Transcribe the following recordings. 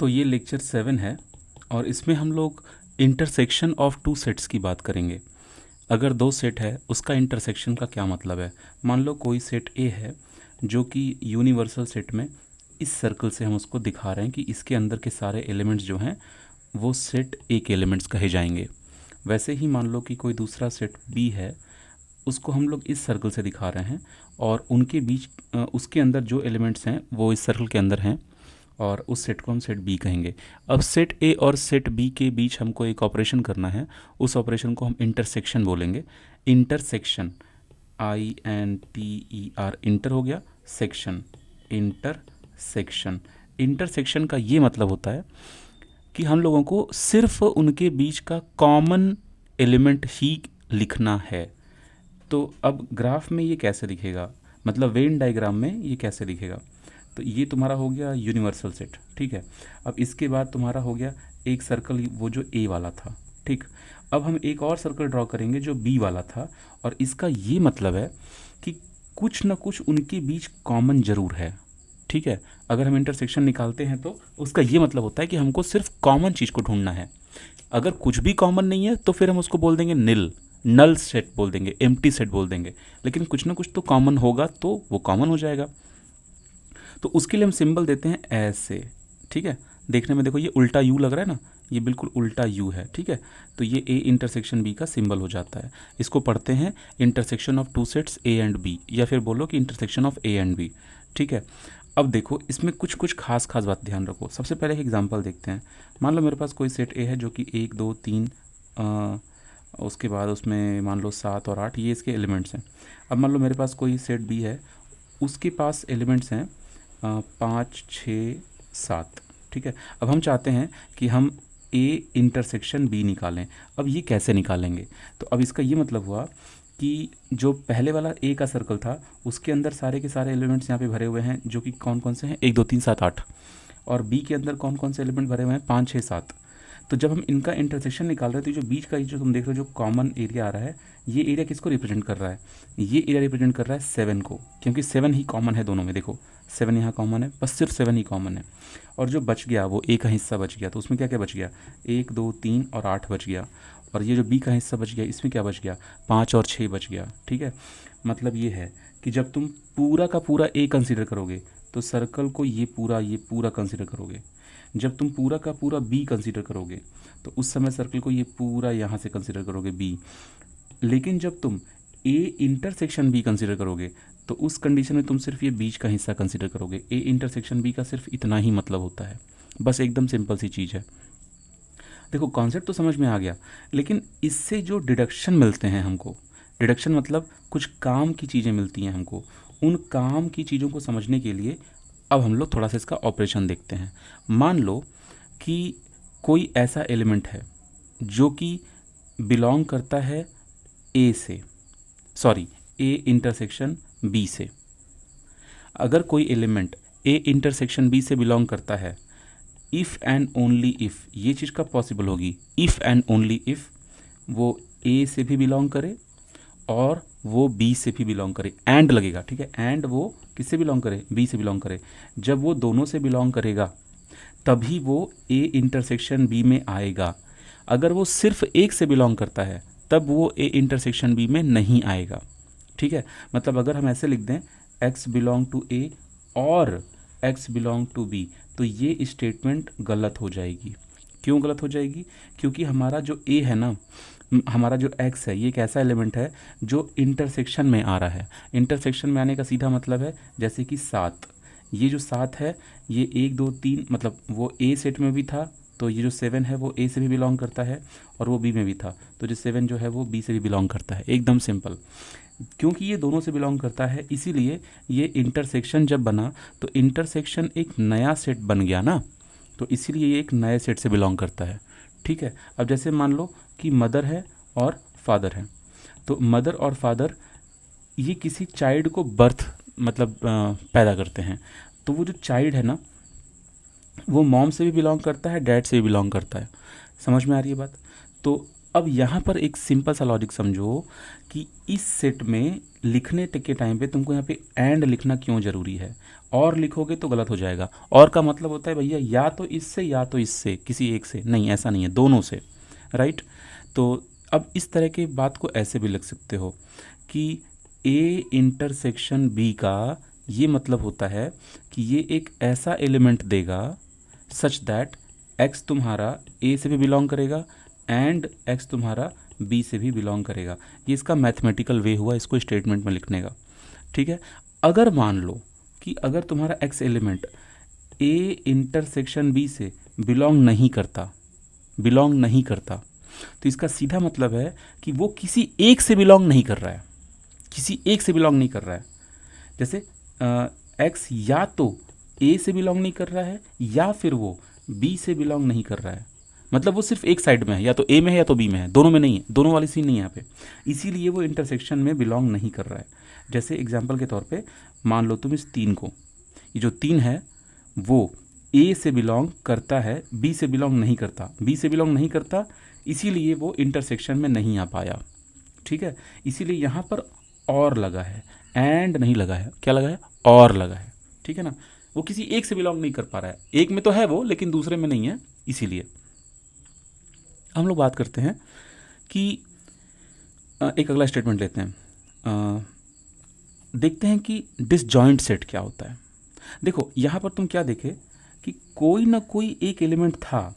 तो ये लेक्चर 7 है और इसमें हम लोग इंटरसेक्शन ऑफ टू सेट्स की बात करेंगे। अगर दो सेट है उसका इंटरसेक्शन का क्या मतलब है। मान लो कोई सेट ए है जो कि यूनिवर्सल सेट में इस सर्कल से हम उसको दिखा रहे हैं कि इसके अंदर के सारे एलिमेंट्स जो हैं वो सेट ए के एलिमेंट्स कहे जाएंगे। वैसे ही मान लो कि कोई दूसरा सेट बी है, उसको हम लोग इस सर्कल से दिखा रहे हैं और उनके बीच उसके अंदर जो एलिमेंट्स हैं वो इस सर्कल के अंदर हैं और उस सेट को हम सेट बी कहेंगे। अब सेट ए और सेट बी के बीच हमको एक ऑपरेशन करना है, उस ऑपरेशन को हम इंटरसेक्शन बोलेंगे। इंटरसेक्शन INTER, इंटर हो गया, सेक्शन, इंटरसेक्शन। इंटरसेक्शन का ये मतलब होता है कि हम लोगों को सिर्फ उनके बीच का कॉमन एलिमेंट ही लिखना है। तो अब ग्राफ में ये कैसे दिखेगा, मतलब वेन डायग्राम में ये कैसे दिखेगा। तो ये तुम्हारा हो गया यूनिवर्सल सेट, ठीक है। अब इसके बाद तुम्हारा हो गया एक सर्कल वो जो ए वाला था, ठीक। अब हम एक और सर्कल ड्रॉ करेंगे जो बी वाला था और इसका ये मतलब है कि कुछ ना कुछ उनके बीच कॉमन ज़रूर है, ठीक है। अगर हम इंटरसेक्शन निकालते हैं तो उसका ये मतलब होता है कि हमको सिर्फ कॉमन चीज़ को ढूंढना है। अगर कुछ भी कॉमन नहीं है तो फिर हम उसको बोल देंगे निल, नल सेट बोल देंगे, एम्प्टी सेट बोल देंगे। लेकिन कुछ ना कुछ तो कॉमन होगा तो वो कॉमन हो जाएगा। तो उसके लिए हम सिंबल देते हैं ऐसे, ठीक है। देखने में देखो ये उल्टा यू लग रहा है ना, ये बिल्कुल उल्टा यू है, ठीक है। तो ये ए इंटरसेक्शन बी का सिंबल हो जाता है। इसको पढ़ते हैं intersection of two sets A and B, या फिर बोलो कि intersection of A and B, ठीक है। अब देखो इसमें कुछ कुछ खास खास बात ध्यान रखो। सबसे पहले एक एग्जांपल देखते हैं। मान लो मेरे पास कोई सेट ए है जो कि 1 2 3, उसके बाद उसमें मान लो 7 और 8, ये इसके एलिमेंट्स हैं। अब मान लो मेरे पास कोई सेट बी है, उसके पास एलिमेंट्स हैं 5 6 7, ठीक है। अब हम चाहते हैं कि हम ए इंटरसेक्शन बी निकालें। अब ये कैसे निकालेंगे, तो अब इसका ये मतलब हुआ कि जो पहले वाला ए का सर्कल था उसके अंदर सारे के सारे एलिमेंट्स यहाँ पे भरे हुए हैं जो कि कौन कौन से हैं, 1 2 3 7 8। और बी के अंदर कौन कौन से एलिमेंट भरे हुए हैं, 5 6 7। तो जब हम इनका इंटरसेक्शन निकाल रहे हैं तो जो बीच का ये जो तुम देख रहे हो जो कॉमन एरिया आ रहा है, ये एरिया किसको रिप्रेजेंट कर रहा है, ये एरिया रिप्रेजेंट कर रहा है 7 को, क्योंकि 7 ही कॉमन है दोनों में। देखो 7 यहाँ कॉमन है, बस सिर्फ 7 ही कॉमन है। और जो बच गया वो ए का हिस्सा बच गया, तो उसमें क्या क्या बच गया, 1 2 3 और 8 बच गया। और ये जो बी का हिस्सा बच गया इसमें क्या बच गया, 5 और 6 बच गया, ठीक है। मतलब ये है कि जब तुम पूरा का पूरा ए कंसिडर करोगे तो सर्कल को ये पूरा कंसिडर करोगे। जब तुम पूरा का पूरा बी कंसिडर करोगे तो उस समय सर्कल को ये पूरा यहाँ से कंसिडर करोगे बी। लेकिन जब तुम ए इंटरसेक्शन बी कंसिडर करोगे तो उस कंडीशन में तुम सिर्फ ये बीच का हिस्सा कंसिडर करोगे। ए इंटरसेक्शन बी का सिर्फ इतना ही मतलब होता है, बस एकदम सिंपल सी चीज़ है। देखो कॉन्सेप्ट तो समझ में आ गया, लेकिन इससे जो डिडक्शन मिलते हैं हमको, डिडक्शन मतलब कुछ काम की चीज़ें मिलती हैं हमको, उन काम की चीज़ों को समझने के लिए अब हम लोग थोड़ा सा इसका ऑपरेशन देखते हैं। मान लो कि कोई ऐसा एलिमेंट है जो कि बिलोंग करता है ए से, सॉरी ए इंटरसेक्शन बी से। अगर कोई एलिमेंट ए इंटरसेक्शन बी से बिलोंग करता है, इफ़ एंड ओनली इफ़ ये चीज़ कब पॉसिबल होगी, इफ़ एंड ओनली इफ़ वो ए से भी बिलोंग करे और वो बी से भी बिलोंग करे। एंड लगेगा, ठीक है। एंड वो किससे बिलोंग करे, बी से बिलोंग करे। जब वो दोनों से बिलोंग करेगा तभी वो ए इंटरसेक्शन बी में आएगा। अगर वो सिर्फ एक से बिलोंग करता है तब वो ए इंटरसेक्शन बी में नहीं आएगा, ठीक है। मतलब अगर हम ऐसे लिख दें x बिलोंग टू ए और x बिलोंग टू बी, तो ये स्टेटमेंट गलत हो जाएगी। क्यों गलत हो जाएगी, क्योंकि हमारा जो a है ना, हमारा जो x है ये एक ऐसा एलिमेंट है जो इंटरसेक्शन में आ रहा है। इंटरसेक्शन में आने का सीधा मतलब है जैसे कि 7, ये जो 7 है ये 1 2 3 मतलब वो ए सेट में भी था, तो ये जो 7 है वो ए से भी बिलोंग करता है और वो बी में भी था, तो जो 7 जो है वो बी से भी बिलोंग करता है। एकदम सिंपल। क्योंकि ये दोनों से बिलोंग करता है इसीलिए ये इंटरसेक्शन जब बना तो इंटरसेक्शन एक नया सेट बन गया ना, तो इसीलिए ये एक नए सेट से बिलोंग करता है, ठीक है। अब जैसे मान लो कि मदर है और फादर है, तो मदर और फादर ये किसी चाइल्ड को बर्थ मतलब पैदा करते हैं। तो वो जो चाइल्ड है ना वो मॉम से भी बिलोंग करता है, डैड से भी बिलोंग करता है। समझ में आ रही है बात। तो अब यहाँ पर एक सिंपल सा लॉजिक समझो कि इस सेट में लिखने के टाइम पे तुमको यहाँ पे एंड लिखना क्यों ज़रूरी है, और लिखोगे तो गलत हो जाएगा। और का मतलब होता है भैया या तो इससे या तो इससे, किसी एक से नहीं, ऐसा नहीं है, दोनों से, राइट। तो अब इस तरह की बात को ऐसे भी लिख सकते हो कि ए इंटरसेक्शन बी का ये मतलब होता है कि ये एक ऐसा एलिमेंट देगा सच दैट एक्स तुम्हारा ए से भी बिलोंग करेगा एंड एक्स तुम्हारा बी से भी बिलोंग करेगा। ये इसका मैथमेटिकल वे हुआ इसको स्टेटमेंट में लिखने का, ठीक है। अगर मान लो कि अगर तुम्हारा X element A intersection B से बिलोंग नहीं करता, तो इसका सीधा मतलब है कि वो किसी एक से बिलोंग नहीं कर रहा है, किसी एक से बिलोंग नहीं कर रहा है। जैसे एक्स या तो ए से बिलोंग नहीं कर रहा है या फिर वो बी से बिलोंग नहीं कर रहा है, मतलब वो सिर्फ एक साइड में है, या तो ए में है या तो बी में है, दोनों में नहीं है, दोनों वाली सीन नहीं है यहाँ पे, इसीलिए वो इंटरसेक्शन में बिलोंग नहीं कर रहा है। जैसे एग्जांपल के तौर पे मान लो तुम इस तीन को, ये जो तीन है वो ए से बिलोंग करता है, बी से बिलोंग नहीं करता, बी से बिलोंग नहीं करता, इसीलिए वो इंटरसेक्शन में नहीं आ पाया, ठीक है। इसीलिए यहाँ पर और लगा है, एंड नहीं लगा है, क्या लगा है, और लगा है, ठीक है ना। वो किसी एक से बिलोंग नहीं कर पा रहा है, एक में तो है वो लेकिन दूसरे में नहीं है, इसीलिए। हम लोग बात करते हैं कि एक अगला स्टेटमेंट लेते हैं, देखते हैं कि डिसजॉइंट सेट क्या होता है। देखो यहाँ पर तुम क्या देखे कि कोई ना कोई एक एलिमेंट था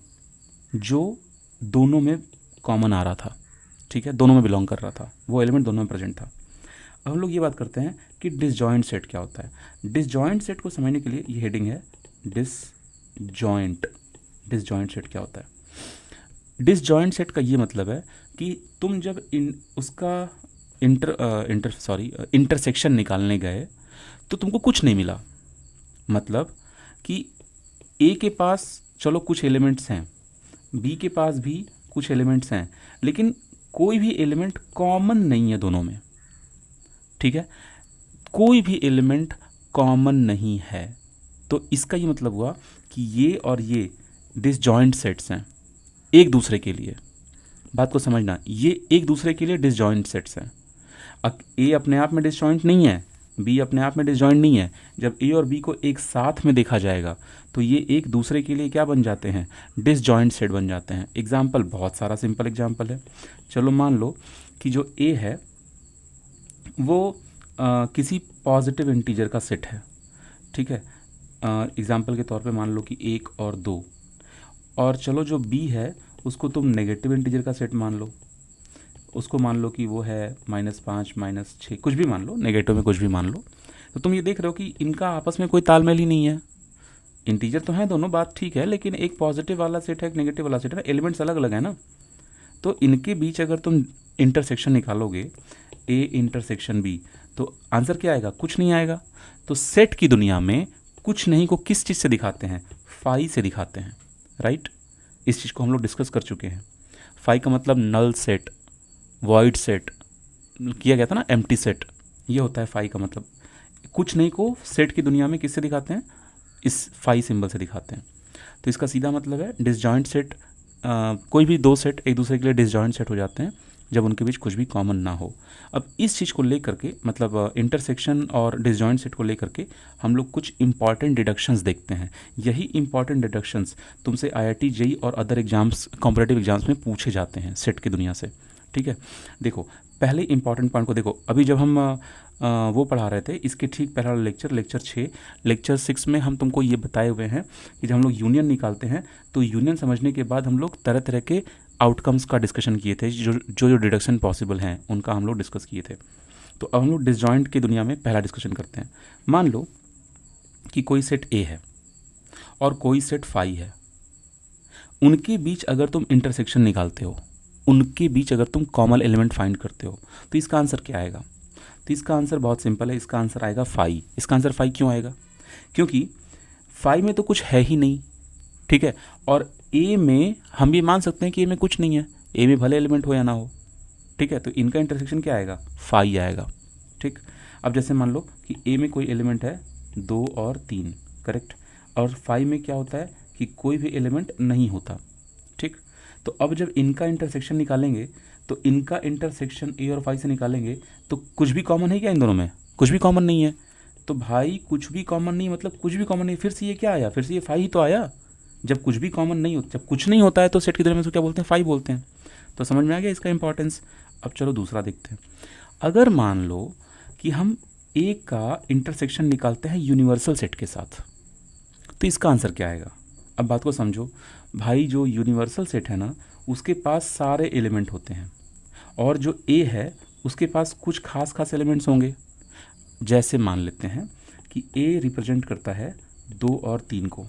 जो दोनों में कॉमन आ रहा था, ठीक है, दोनों में बिलोंग कर रहा था, वो एलिमेंट दोनों में प्रेजेंट था। अब हम लोग ये बात करते हैं कि डिसजॉइंट सेट क्या होता है। डिसजॉइंट सेट को समझने के लिए ये हेडिंग है डिसजॉइंट। डिसजॉइंट सेट क्या होता है? डिसजॉइंट सेट का ये मतलब है कि तुम जब उसका इंटरसेक्शन निकालने गए तो तुमको कुछ नहीं मिला। मतलब कि ए के पास चलो कुछ एलिमेंट्स हैं, बी के पास भी कुछ एलिमेंट्स हैं, लेकिन कोई भी एलिमेंट कॉमन नहीं है दोनों में, ठीक है, कोई भी एलिमेंट कॉमन नहीं है। तो इसका ये मतलब हुआ कि ये और ये डिसजॉइंट सेट्स हैं एक दूसरे के लिए। बात को समझना, ये एक दूसरे के लिए डिसजॉइंट सेट्स हैं। ए अपने आप में डिसजॉइंट नहीं है, बी अपने आप में डिसजॉइंट नहीं है। जब ए और बी को एक साथ में देखा जाएगा तो ये एक दूसरे के लिए क्या बन जाते हैं, डिसजॉइंट सेट बन जाते हैं। एग्जाम्पल बहुत सारा सिंपल एग्जाम्पल है। चलो मान लो कि जो ए है वो किसी पॉजिटिव इंटीजर का सेट है, ठीक है। एग्जाम्पल के तौर पे मान लो कि 1 और 2। और चलो जो बी है उसको तुम नेगेटिव इंटीजर का सेट मान लो, उसको मान लो कि वो है -5 -6, कुछ भी मान लो, नेगेटिव में कुछ भी मान लो। तो तुम ये देख रहे हो कि इनका आपस में कोई तालमेल ही नहीं है। इंटीजर तो हैं दोनों, बात ठीक है, लेकिन एक पॉजिटिव वाला सेट है, एक नेगेटिव वाला सेट है, एलिमेंट्स अलग अलग है ना। तो इनके बीच अगर तुम इंटरसेक्शन निकालोगे ए इंटरसेक्शन बी, तो आंसर क्या आएगा, कुछ नहीं आएगा। तो सेट की दुनिया में कुछ नहीं को किस चीज़ से दिखाते हैं, फाई से दिखाते हैं, राइट। इस चीज़ को हम लोग डिस्कस कर चुके हैं। फाई का मतलब नल सेट, वॉइड सेट किया गया था ना, एम्प्टी सेट, ये होता है फाई का मतलब। कुछ नहीं को सेट की दुनिया में किससे दिखाते हैं, इस फाई सिंबल से दिखाते हैं। तो इसका सीधा मतलब है डिसजॉइंट सेट, कोई भी दो सेट एक दूसरे के लिए डिसजॉइंट सेट हो जाते हैं जब उनके बीच कुछ भी कॉमन ना हो। अब इस चीज़ को लेकर के, मतलब इंटरसेक्शन और डिसजॉइंट सेट को लेकर के हम लोग कुछ इंपॉर्टेंट डिडक्शंस देखते हैं। यही इंपॉर्टेंट डिडक्शंस तुमसे IIT JEE और अदर एग्जाम्स, कॉम्पिटेटिव एग्जाम्स में पूछे जाते हैं सेट की दुनिया से, ठीक है। देखो पहले इंपॉर्टेंट पॉइंट को देखो। अभी जब हम वो पढ़ा रहे थे, इसके ठीक पहला लेक्चर 6, लेक्चर 6 में हम तुमको ये बताए हुए हैं कि जब हम लोग यूनियन निकालते हैं तो यूनियन समझने के बाद हम लोग तरह तरह के आउटकम्स का डिस्कशन किए थे, जो डिडक्शन पॉसिबल हैं उनका हम लोग डिस्कस किए थे। तो अब हम लोग डिसजॉइंट की दुनिया में पहला डिस्कशन करते हैं। मान लो कि कोई सेट ए है और कोई सेट फाई है, उनके बीच अगर तुम इंटरसेक्शन निकालते हो, उनके बीच अगर तुम कॉमन एलिमेंट फाइंड करते हो, तो इसका आंसर क्या आएगा? तो इसका आंसर बहुत सिंपल है, इसका आंसर आएगा फाई। इसका आंसर फाई क्यों आएगा? क्योंकि फाई में तो कुछ है ही नहीं, ठीक है। और ए में हम ये मान सकते हैं कि ए में कुछ नहीं है, ए में भले एलिमेंट हो या ना हो, ठीक है। तो इनका इंटरसेक्शन क्या आएगा, फाई आएगा, ठीक। अब जैसे मान लो कि ए में कोई एलिमेंट है 2 और 3, करेक्ट। और फाई में क्या होता है कि कोई भी एलिमेंट नहीं होता, ठीक। तो अब जब इनका इंटरसेक्शन निकालेंगे तो इनका इंटरसेक्शन ए और फाई से निकालेंगे तो कुछ भी कॉमन है क्या इन दोनों में? कुछ भी कॉमन नहीं है। तो भाई कुछ भी कॉमन नहीं मतलब कुछ भी कॉमन नहीं, फिर से ये क्या आया? फिर से ये फाई ही तो आया। जब कुछ भी कॉमन नहीं होता, जब कुछ नहीं होता है तो सेट की तरह में उसको क्या बोलते हैं? फाई बोलते हैं। तो समझ में आ गया इसका इंपॉर्टेंस। अब चलो दूसरा देखते हैं। अगर मान लो कि हम ए का इंटरसेक्शन निकालते हैं यूनिवर्सल सेट के साथ, तो इसका आंसर क्या आएगा? अब बात को समझो भाई, जो यूनिवर्सल सेट है ना उसके पास सारे एलिमेंट होते हैं, और जो ए है उसके पास कुछ खास खास एलिमेंट्स होंगे। जैसे मान लेते हैं कि ए रिप्रेजेंट करता है 2 और 3 को,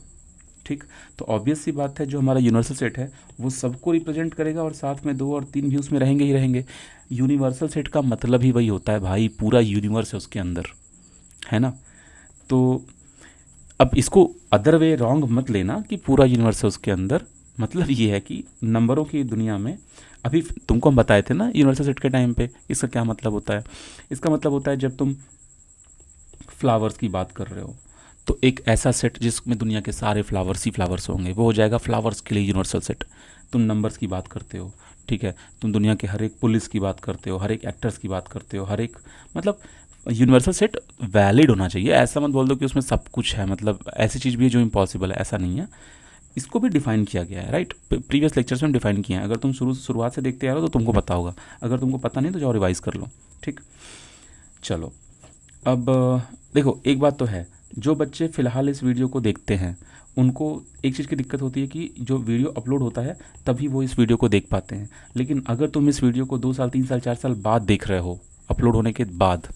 ठीक। तो ऑब्वियस सी बात है जो हमारा यूनिवर्सल सेट है वो सबको रिप्रेजेंट करेगा और साथ में 2 और 3 भी उसमें रहेंगे ही रहेंगे। यूनिवर्सल सेट का मतलब ही वही होता है भाई, पूरा यूनिवर्स है उसके अंदर, है ना। तो अब इसको अदर वे रॉन्ग मत लेना कि पूरा यूनिवर्स है उसके अंदर। मतलब ये है कि नंबरों की दुनिया में, अभी तुमको हम बताए थे ना यूनिवर्सल सेट के टाइम पे इसका क्या मतलब होता है। इसका मतलब होता है जब तुम फ्लावर्स की बात कर रहे हो तो एक ऐसा सेट जिसमें दुनिया के सारे फ्लावर्स ही फ्लावर्स होंगे, वो हो जाएगा फ्लावर्स के लिए यूनिवर्सल सेट। तुम नंबर्स की बात करते हो, ठीक है, तुम दुनिया के हर एक पुलिस की बात करते हो, हर एक एक्टर्स की बात करते हो, हर एक मतलब यूनिवर्सल सेट वैलिड होना चाहिए। ऐसा मत बोल दो कि उसमें सब कुछ है, मतलब ऐसी चीज़ भी है जो इम्पॉसिबल है, ऐसा नहीं है। इसको भी डिफाइन किया गया है, राइट। प्रीवियस लेक्चर्स में डिफाइन किया है। अगर तुम शुरुआत से देखते आ रहे हो तो तुमको पता होगा, अगर तुमको पता नहीं तो जाओ रिवाइज कर लो, ठीक। चलो अब देखो एक बात तो है, जो बच्चे फ़िलहाल इस वीडियो को देखते हैं उनको एक चीज़ की दिक्कत होती है कि जो वीडियो अपलोड होता है तभी वो इस वीडियो को देख पाते हैं। लेकिन अगर तुम इस वीडियो को 2 साल 3 साल 4 साल बाद देख रहे हो, अपलोड होने के बाद,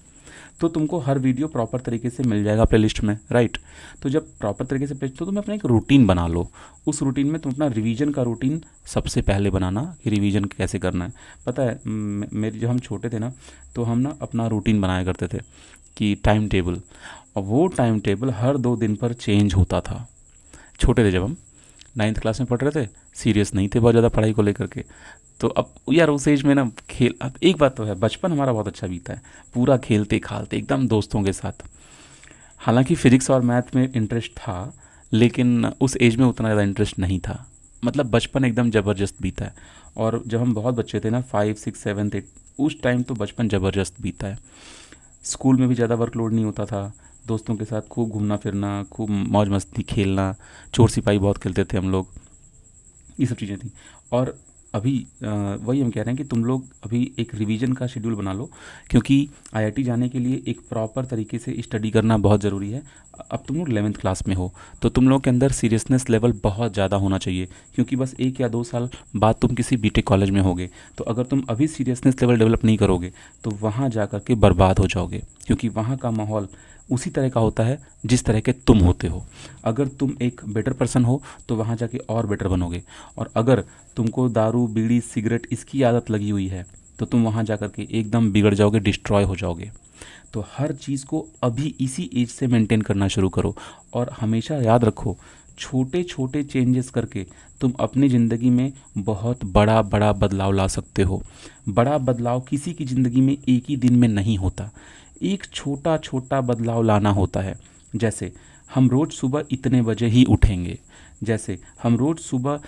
तो तुमको हर वीडियो प्रॉपर तरीके से मिल जाएगा प्लेलिस्ट में, राइट। तो जब प्रॉपर तरीके से तो तुम अपना एक रूटीन बना लो। उस रूटीन में तुम अपना रिवीजन का रूटीन सबसे पहले बनाना कि रिवीजन कैसे करना है। पता है मेरी जब हम छोटे थे ना तो हम ना अपना रूटीन बनाया करते थे कि टाइम टेबल, और वो टाइम टेबल हर 2 दिन पर चेंज होता था। छोटे थे जब हम 9th क्लास में पढ़ रहे थे, सीरियस नहीं थे बहुत ज़्यादा पढ़ाई को लेकर के। तो अब यार उस एज में ना खेल, अब एक बात तो है बचपन हमारा बहुत अच्छा बीता है, पूरा खेलते खालते एकदम दोस्तों के साथ। हालांकि फिजिक्स और मैथ में इंटरेस्ट था लेकिन उस एज में उतना ज़्यादा इंटरेस्ट नहीं था। मतलब बचपन एकदम ज़बरदस्त बीता है। और जब हम बहुत बच्चे थे ना 5 6 7 8, उस टाइम तो बचपन ज़बरदस्त बीता है। स्कूल में भी ज़्यादा वर्कलोड नहीं होता था, दोस्तों के साथ खूब घूमना फिरना, खूब मौज मस्ती खेलना, चोर सिपाही बहुत खेलते थे हम लोग, ये सब चीज़ें थी। और अभी वही हम कह रहे हैं कि तुम लोग अभी एक रिवीजन का शेड्यूल बना लो, क्योंकि आईआईटी जाने के लिए एक प्रॉपर तरीके से स्टडी करना बहुत ज़रूरी है। अब तुम लोग 11th क्लास में हो तो तुम लोग के अंदर सीरियसनेस लेवल बहुत ज़्यादा होना चाहिए, क्योंकि बस 1 या 2 साल बाद तुम किसी बीटेक कॉलेज में होगे। तो अगर तुम अभी सीरियसनेस लेवल डेवलप नहीं करोगे तो वहाँ जा कर के बर्बाद हो जाओगे, क्योंकि वहाँ का माहौल उसी तरह का होता है जिस तरह के तुम होते हो। अगर तुम एक बेटर पर्सन हो तो वहाँ जाके और बेटर बनोगे, और अगर तुमको दारू बीड़ी सिगरेट इसकी आदत लगी हुई है तो तुम वहाँ जा कर के एकदम बिगड़ जाओगे, डिस्ट्रॉय हो जाओगे। तो हर चीज़ को अभी इसी एज से मेंटेन करना शुरू करो, और हमेशा याद रखो छोटे छोटे चेंजेस करके तुम अपनी ज़िंदगी में बहुत बड़ा बड़ा बदलाव ला सकते हो। बड़ा बदलाव किसी की ज़िंदगी में एक ही दिन में नहीं होता, एक छोटा छोटा बदलाव लाना होता है। जैसे हम रोज़ सुबह इतने बजे ही उठेंगे, जैसे हम रोज़ सुबह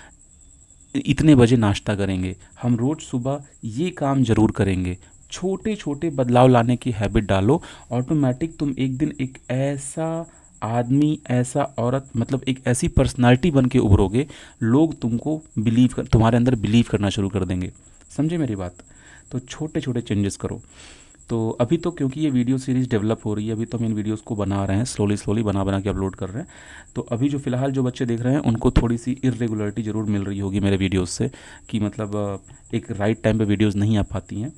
इतने बजे नाश्ता करेंगे, हम रोज़ सुबह ये काम ज़रूर करेंगे। छोटे छोटे बदलाव लाने की हैबिट डालो, ऑटोमेटिक तुम एक दिन एक ऐसा आदमी, ऐसा औरत, मतलब एक ऐसी पर्सनालिटी बन के उभरोगे, लोग तुमको तुम्हारे अंदर बिलीव करना शुरू कर देंगे। समझे मेरी बात? तो छोटे छोटे चेंजेस करो। तो अभी तो क्योंकि ये वीडियो सीरीज़ डेवलप हो रही है, अभी तो हम इन वीडियोस को बना रहे हैं, स्लोली स्लोली बना बना के अपलोड कर रहे हैं। तो अभी जो फ़िलहाल जो बच्चे देख रहे हैं उनको थोड़ी सी इरेगुलरिटी ज़रूर मिल रही होगी मेरे वीडियोस से, कि मतलब एक राइट टाइम पे वीडियोस नहीं आ पाती हैं।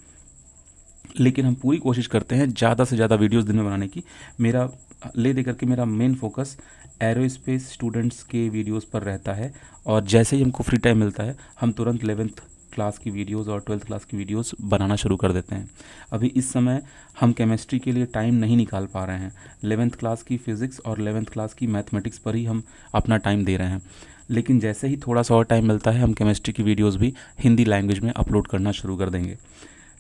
लेकिन हम पूरी कोशिश करते हैं ज़्यादा से ज़्यादा वीडियोस दिन में बनाने की। मेरा ले दे करके मेरा मेन फोकस एरोस्पेस स्टूडेंट्स के वीडियोस पर रहता है, और जैसे ही हमको फ्री टाइम मिलता है हम तुरंत 11th क्लास की वीडियोस और 12th क्लास की वीडियोस बनाना शुरू कर देते हैं। अभी इस समय हम केमिस्ट्री के लिए टाइम नहीं निकाल पा रहे हैं, 11th क्लास की फ़िज़िक्स और 11th क्लास की मैथमेटिक्स पर ही हम अपना टाइम दे रहे हैं। लेकिन जैसे ही थोड़ा सा और टाइम मिलता है हम केमिस्ट्री की वीडियोस भी हिंदी लैंग्वेज में अपलोड करना शुरू कर देंगे।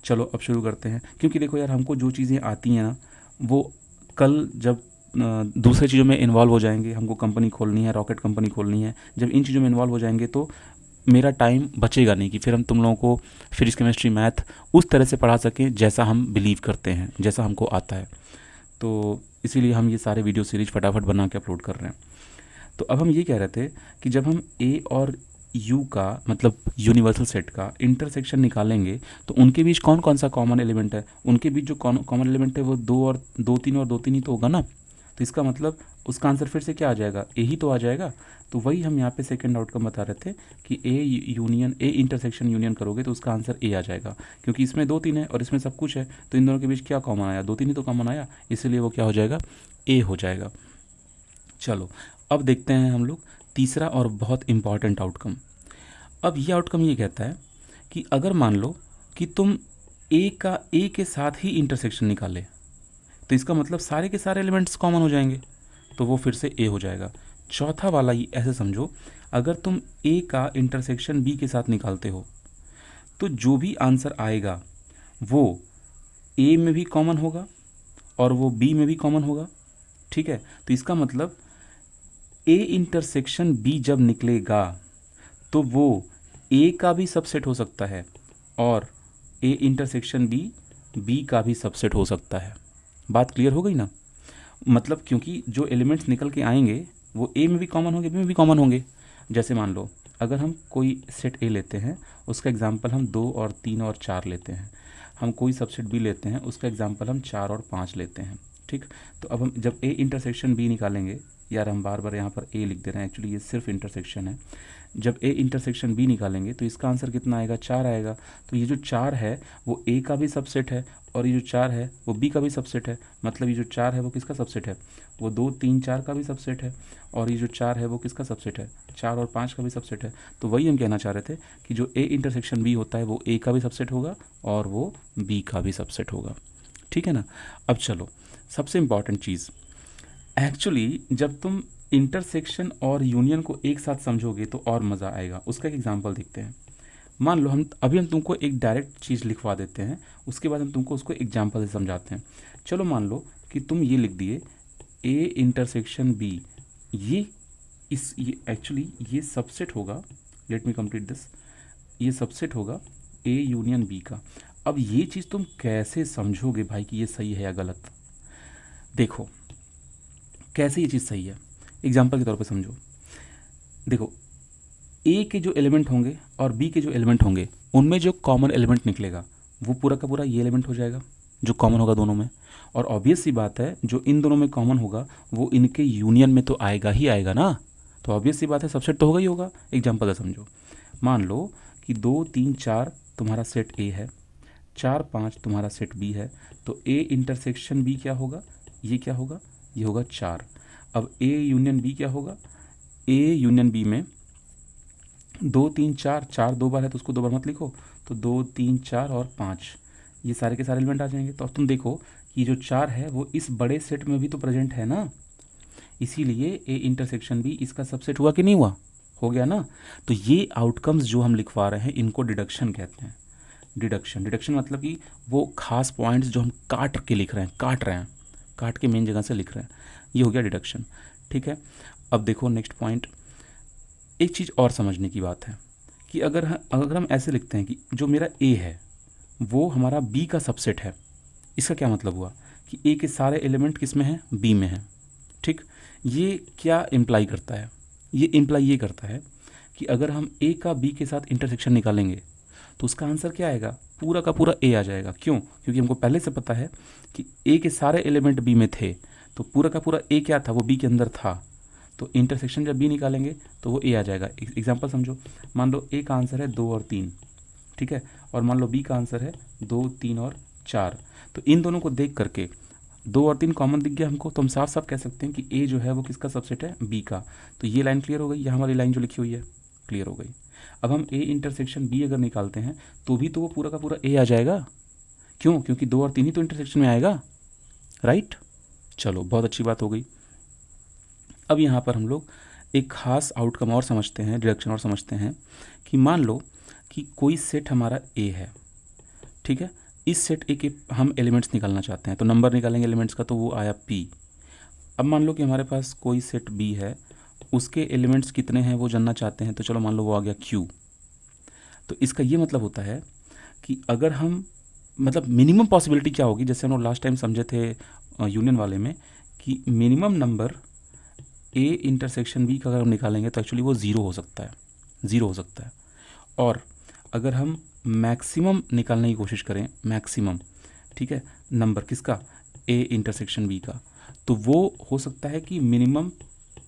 चलो अब शुरू करते हैं, क्योंकि देखो यार हमको जो चीज़ें आती हैं ना वो कल जब दूसरे चीज़ों में इन्वॉल्व हो जाएंगे, हमको कंपनी खोलनी है, रॉकेट कंपनी खोलनी है, जब इन चीज़ों में इन्वॉल्व हो जाएंगे तो मेरा टाइम बचेगा नहीं कि फिर हम तुम लोगों को फिजिक्स केमिस्ट्री मैथ उस तरह से पढ़ा सकें जैसा हम बिलीव करते हैं, जैसा हमको आता है। तो इसीलिए हम ये सारे वीडियो सीरीज फटाफट बना के अपलोड कर रहे हैं। तो अब हम ये कह रहे थे कि जब हम ए और यू का मतलब यूनिवर्सल सेट का इंटरसेक्शन निकालेंगे तो उनके बीच कौन कौन सा कॉमन एलिमेंट है, उनके बीच जो कॉमन एलिमेंट है वो दो तीन ही तो होगा ना। तो इसका मतलब उसका आंसर फिर से क्या आ जाएगा, ए ही तो आ जाएगा। तो वही हम यहाँ पे सेकंड आउटकम बता रहे थे कि ए इंटरसेक्शन यूनियन करोगे तो उसका आंसर ए आ जाएगा, क्योंकि इसमें दो तीन है और इसमें सब कुछ है, तो इन दोनों के बीच क्या कॉमन आया, दो तीन ही तो कॉमन आया, इसलिए वो क्या हो जाएगा, ए हो जाएगा। चलो अब देखते हैं हम लोग तीसरा और बहुत इम्पॉर्टेंट आउटकम। अब ये आउटकम ये कहता है कि अगर मान लो कि तुम ए के साथ ही इंटरसेक्शन निकाले तो इसका मतलब सारे के सारे एलिमेंट्स कॉमन हो जाएंगे, तो वो फिर से ए हो जाएगा। चौथा वाला ये ऐसे समझो, अगर तुम ए का इंटरसेक्शन बी के साथ निकालते हो तो जो भी आंसर आएगा वो ए में भी कॉमन होगा और वो बी में भी कॉमन होगा। ठीक है, तो इसका मतलब ए इंटरसेक्शन बी जब निकलेगा तो वो ए का भी सबसेट हो सकता है और ए इंटरसेक्शन बी का भी सबसेट हो सकता है। बात क्लियर हो गई ना। मतलब क्योंकि जो एलिमेंट्स निकल के आएंगे वो ए में भी कॉमन होंगे, बी में भी कॉमन होंगे। जैसे मान लो अगर हम कोई सेट ए लेते हैं, उसका एग्जांपल हम 2 और 3 और 4 लेते हैं। हम कोई सबसेट बी लेते हैं, उसका एग्जांपल हम 4 और 5 लेते हैं। ठीक, तो अब हम जब ए इंटरसेक्शन बी निकालेंगे, यार हम बार बार यहाँ पर ए लिख दे रहे हैं, एक्चुअली ये सिर्फ इंटरसेक्शन है। जब ए इंटरसेक्शन बी निकालेंगे तो इसका आंसर कितना आएगा, 4 आएगा। तो ये जो 4 है वो ए का भी सबसेट है और ये जो 4 है वो बी का भी सबसेट है। मतलब ये जो 4 है वो किसका सबसेट है, वो 2 3 4 का भी सबसेट है। और ये जो 4 है वो किसका सबसेट है, 4 और 5 का भी सबसेट है। तो वही हम कहना चाह रहे थे कि जो ए इंटरसेक्शन बी होता है वो ए का भी सबसेट होगा और वो बी का भी सबसेट होगा। ठीक है ना। अब चलो सबसे इम्पॉर्टेंट चीज़, एक्चुअली जब तुम इंटरसेक्शन और यूनियन को एक साथ समझोगे तो और मज़ा आएगा। उसका एक एग्जांपल देखते हैं। मान लो हम तुमको एक डायरेक्ट चीज़ लिखवा देते हैं, उसके बाद हम तुमको उसको एग्जांपल से समझाते हैं। चलो मान लो कि तुम ये लिख दिए ए इंटरसेक्शन बी, ये ये एक्चुअली ये सबसेट होगा, लेट मी कंप्लीट दिस, ये सबसेट होगा ए यूनियन बी का। अब ये चीज़ तुम कैसे समझोगे भाई कि ये सही है या गलत। देखो कैसे ये चीज़ सही है, एग्जाम्पल के तौर पे समझो। देखो ए के जो एलिमेंट होंगे और बी के जो एलिमेंट होंगे उनमें जो कॉमन एलिमेंट निकलेगा वो पूरा का पूरा ये एलिमेंट हो जाएगा जो कॉमन होगा दोनों में। और ऑब्वियस सी बात है जो इन दोनों में कॉमन होगा वो इनके यूनियन में तो आएगा ही आएगा ना। तो ऑब्वियस सी बात है सबसेट तो होगा ही होगा। एग्जाम्पल से समझो, मान लो कि 2 3 4 तुम्हारा सेट ए है, 4 5 तुम्हारा सेट बी है। तो ए इंटरसेक्शन बी क्या होगा, ये क्या होगा, ये होगा 4। अब ए यूनियन बी क्या होगा, ए यूनियन बी में 2 3 4, 4 2 बार है तो उसको 2 बार मत लिखो, तो 2 3 4 और 5 ये सारे के सारे एलिमेंट आ जाएंगे। तो अब तुम देखो कि जो 4 है वो इस बड़े सेट में भी तो प्रेजेंट है ना, इसीलिए ए इंटरसेक्शन भी इसका सबसेट हुआ कि नहीं हुआ, हो गया ना। तो ये आउटकम्स जो हम लिखवा रहे हैं इनको डिडक्शन कहते हैं। डिडक्शन मतलब कि वो खास पॉइंट्स जो हम काट के लिख रहे हैं, काट के मेन जगह से लिख रहे हैं, ये हो गया डिडक्शन। ठीक है, अब देखो नेक्स्ट पॉइंट, एक चीज़ और समझने की बात है कि अगर हम ऐसे लिखते हैं कि जो मेरा ए है वो हमारा बी का सबसेट है, इसका क्या मतलब हुआ कि ए के सारे एलिमेंट किस में हैं, बी में हैं। ठीक, ये क्या इम्प्लाई करता है, ये इम्प्लाई ये करता है कि अगर हम ए का बी के साथ इंटरसेक्शन निकालेंगे तो उसका आंसर क्या आएगा, पूरा का पूरा ए आ जाएगा। क्यों, क्योंकि हमको पहले से पता है कि ए के सारे एलिमेंट बी में थे, तो पूरा का पूरा ए क्या था, वो बी के अंदर था। तो इंटरसेक्शन जब बी निकालेंगे तो वो ए आ जाएगा। एग्जांपल समझो, मान लो ए का आंसर है 2 और 3, ठीक है, और मान लो बी का आंसर है 2 3 और 4। तो इन दोनों को देख करके 2 और 3 कॉमन दिख गया हमको, तो हम साफ साफ कह सकते हैं कि ए जो है वो किसका सबसेट है, बी का। तो ये लाइन क्लियर हो गई, यहाँ हमारी लाइन जो लिखी हुई है क्लियर हो गई। अब हम ए इंटरसेक्शन बी अगर निकालते हैं तो भी तो वो पूरा का पूरा ए आ जाएगा। क्यों, क्योंकि 2 और 3 ही तो इंटरसेक्शन में आएगा, राइट। चलो बहुत अच्छी बात हो गई। अब यहाँ पर हम लोग एक खास आउटकम और समझते हैं, डिडक्शन और समझते हैं कि मान लो कि कोई सेट हमारा ए है, ठीक है, इस सेट ए के हम एलिमेंट्स निकालना चाहते हैं, तो नंबर निकालेंगे एलिमेंट्स का, तो वो आया पी। अब मान लो कि हमारे पास कोई सेट बी है, उसके एलिमेंट्स कितने हैं वो जानना चाहते हैं, तो चलो मान लो वो आ गया क्यू। तो इसका ये मतलब होता है कि अगर हम मतलब मिनिमम पॉसिबिलिटी क्या होगी, जैसे हम लोग लास्ट टाइम समझे थे यूनियन वाले में कि minimum number A intersection B का अगर हम निकालेंगे तो एक्चुअली वो ज़ीरो हो सकता है, ज़ीरो हो सकता है। और अगर हम मैक्सिमम निकालने की कोशिश करें, मैक्सिमम, ठीक है, नंबर किसका, ए इंटरसेक्शन बी का, तो वो हो सकता है कि मिनिमम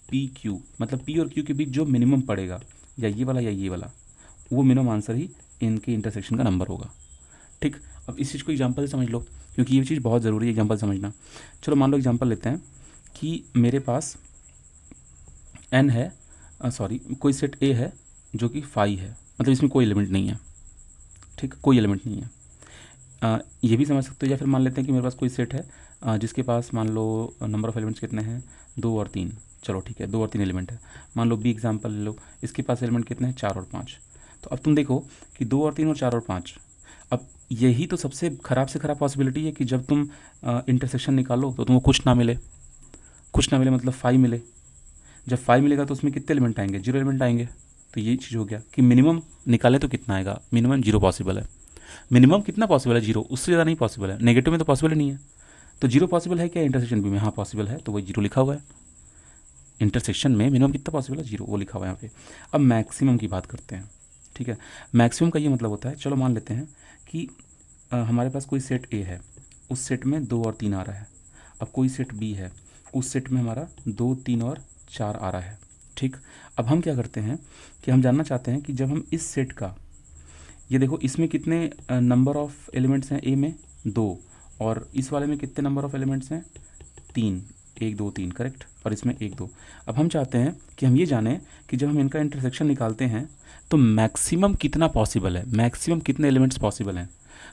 पी क्यू, मतलब पी और क्यू के बीच जो मिनिमम पड़ेगा, या ये वाला या ये वाला, वो मिनिमम आंसर ही इनके इंटरसेक्शन का नंबर होगा। ठीक, अब इस चीज़ को एग्जांपल से समझ लो, क्योंकि ये चीज़ बहुत ज़रूरी है एग्जांपल समझना। चलो मान लो एग्जांपल लेते हैं कि मेरे पास एन है, सॉरी कोई सेट ए है जो कि 5 है, मतलब इसमें कोई एलिमेंट नहीं है, ठीक, कोई एलिमेंट नहीं है। ये भी समझ सकते हो, या फिर मान लेते हैं कि मेरे पास कोई सेट है जिसके पास मान लो नंबर ऑफ़ एलिमेंट्स कितने हैं, 2 और 3, चलो ठीक है 2 और 3 एलिमेंट है। मान लो बी एग्जांपल ले लो, इसके पास एलिमेंट कितने हैं, 4 और 5। तो अब तुम देखो कि 2 और 3 और 4 और 5, अब यही तो सबसे ख़राब से ख़राब पॉसिबिलिटी है कि जब तुम इंटरसेक्शन निकालो तो तुमको कुछ ना मिले, कुछ ना मिले मतलब 5 मिले। जब 5 मिलेगा तो उसमें कितने एलिमेंट आएंगे, 0 एलिमेंट आएंगे। तो ये चीज़ हो गया कि मिनिमम निकाले तो कितना आएगा, मिनिमम 0 पॉसिबल है। मिनिमम कितना पॉसिबल है, 0, उससे ज़्यादा नहीं पॉसिबल है, नेगेटिव में तो पॉसिबल ही नहीं है। तो 0 पॉसिबल है क्या इंटरसेक्शन बी में, हाँ पॉसिबल है, तो वही 0 लिखा हुआ है। इंटरसेक्शन में मिनिमम कितना पॉसिबल है, 0, वो लिखा हुआ है यहाँ पे। अब मैक्सिमम की बात करते हैं, ठीक है। मैक्सिमम का ये मतलब होता है, चलो मान लेते हैं कि हमारे पास कोई सेट ए है, उस सेट में 2 और 3 आ रहा है। अब कोई सेट बी है, उस सेट में हमारा 2, 3 और 4 आ रहा है, ठीक। अब हम क्या करते हैं कि हम जानना चाहते हैं कि जब हम इस सेट का, ये देखो इसमें कितने नंबर ऑफ़ एलिमेंट्स हैं, ए में 2, और इस वाले में कितने नंबर ऑफ़ एलिमेंट्स हैं, 3, 1 2 3, करेक्ट, और इसमें 1 2। अब हम चाहते हैं कि हम ये जानें कि जब हम इनका इंटरसेक्शन निकालते हैं तो मैक्सिमम कितना पॉसिबल है, मैक्सिमम कितने एलिमेंट्स पॉसिबल हैं।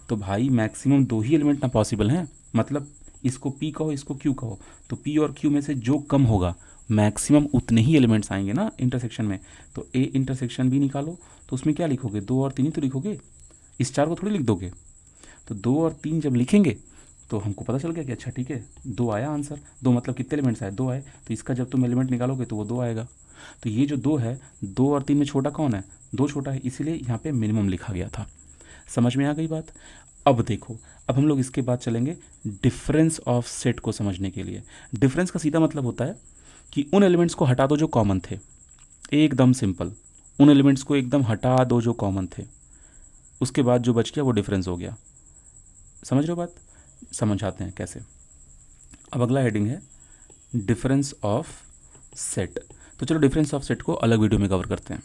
तो भाई मैक्सिमम 2 ही एलिमेंट ना पॉसिबल हैं, मतलब इसको पी कहो इसको क्यू कहो, तो पी और क्यू में से जो कम होगा मैक्सिमम उतने ही एलिमेंट्स आएंगे ना इंटरसेक्शन में। तो ए इंटरसेक्शन बी निकालो तो उसमें क्या लिखोगे, 2 और 3 ही तो लिखोगे, इस 4 को थोड़ी लिख दोगे। तो 2 और 3 जब लिखेंगे तो हमको पता चल गया कि अच्छा ठीक है 2 आया आंसर, 2 मतलब कितने एलिमेंट्स आए, 2 आए, तो इसका जब तुम एलिमेंट निकालोगे तो वो 2 आएगा। तो ये जो 2 है, 2 और 3 में छोटा कौन है, 2 छोटा है, इसीलिए यहाँ पे मिनिमम लिखा गया था। समझ में आ गई बात। अब देखो, अब हम लोग इसके बाद चलेंगे डिफरेंस ऑफ सेट को समझने के लिए। डिफरेंस का सीधा मतलब होता है कि उन एलिमेंट्स को हटा दो जो कॉमन थे, एकदम सिंपल, उन एलिमेंट्स को एकदम हटा दो जो कॉमन थे, उसके बाद जो बच गया वो डिफरेंस हो गया। समझ रहे हो बात, समझाते हैं कैसे। अब अगला हेडिंग है डिफरेंस ऑफ सेट। तो चलो डिफरेंस ऑफ सेट को अलग वीडियो में कवर करते हैं।